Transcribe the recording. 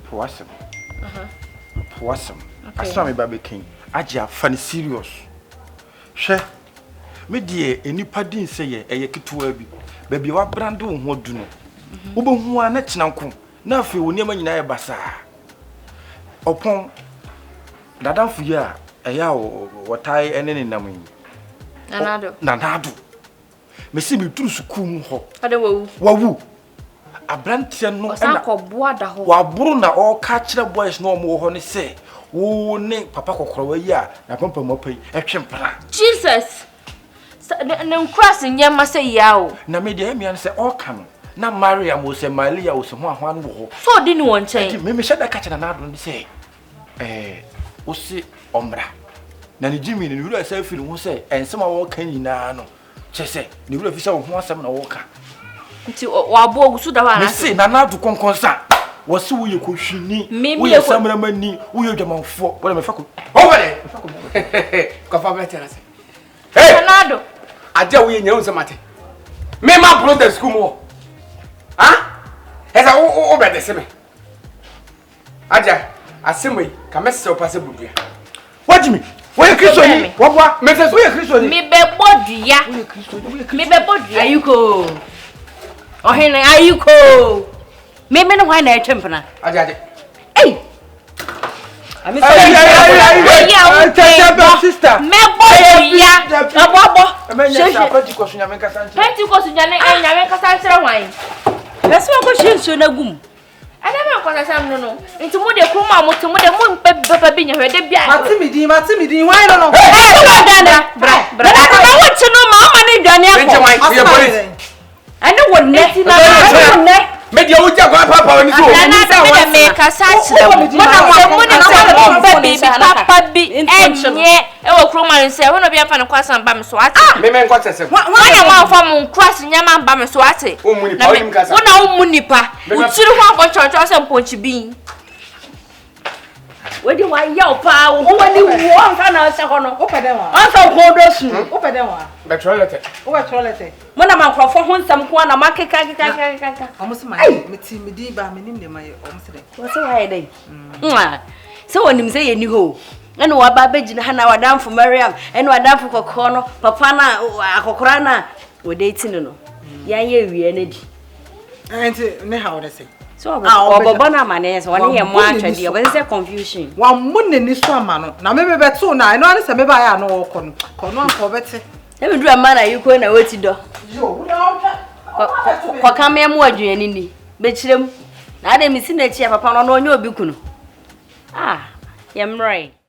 Poasem. Poasem. I saw me baby king. HAJIA funny serious. She me die enipa din say ye ketewa bi. Baby wa brand wo ho du no. Wo be hu a na chenanko. Na afi wo niam nyina ye basa. Opon dadamfo yi a eya wotai ene ne nam yi. Nanado. Me si bi turu suku mu ho. Ade wawu. Abrantia no na koboa da ho. Wa buru na o ka kire boys no mo ho ne se. Wo ne papa kokoro wa yi a na pampa mopai etwempra. Jesus. Na cross nyama se yawo. Na me de amian se o ka no. Na mariam wo se malia wo se ho ahwan wo ho. So di ni won chen. Me sheda ka kire na ado ne se wo se omra. Na ni Jimmy ni wura se firi ho se ensema wo ka nyina no. Chese ni wura fi se wo ho asem na wo ka. Nti wa bo ogusu da wa na. Me se na na adu konkonsa. Wo se wo ye kohwini, wo ye samramani, wo ye dwamanfo. Wo le me fa ko. Over there. Ko fa better na se. Hey, Nado. Aja wo ye nyawo se mate. Me ma blow the school mo. Ha? Eza wo be de se me. Aja, asemwe ka message o passe budua. Wajimi. Wo ye Kristo ni. Wo boa. Me se wo ye Kristo ni. Me be bodua. Wo ye Kristo ni. Me be bodua. Ayuko. Ohene ayuko. Me no why na etwempna. Aja. Hey. Ami sister. Me bodua. Abobo. Pentecost nyame kasa nche. Pentecost nyame kasa nche wan. Let's go shinso na gum. Ana me kwasa sam no. Nti mu de kroma mu te mu de mu papa bi nya hwede bia. Matimidi why no. Hey, Dana. Bra. Na what no ma ni dwane akọ. Ane wonne na me dia wo ja kwa papa woni so. Na me kasa kire mo. Mo na mo baby papa bi enye e wo kroma nse wo no bia fa ne kwasa mba me so ate. Me nkwasa se. Wana ma fa mo cross nyama mba me so ate. O mu nipa o nim kasa. Wona wo mu nipa. Utiri ho akọchọchọ se mponchi bi. Wedi wa ya opa wo wani wo nfa na se ho no. Opede wa. Ansa ko do su. Opede wa. Be toilet. Wo be toilet. Mo na mankrofo ho nsam ko na makeka. Omusima metimidi ba menim de maye omusede. Wo se wa ye dai. Se wonim se ye ni ho. Ene wa ba begina ha na wadamfo mariam, ene wadamfo kokko no, papa na akokora na wo date no. Yan ye wie na di. Enti ne ha wo de se. So obobo na mane se woni ye mo atwede, obo se confusion. Wa munne ni so ama no. Na me beto na eno ane se me ba ya no wo kɔ no. Kɔ no anko bete. E me dura ma na yiko na wati do. Yo, na Ko kame mu adwuani ni. Be kirem. Na ade mi si na chi papa no no onye obi kunu. Yemrai.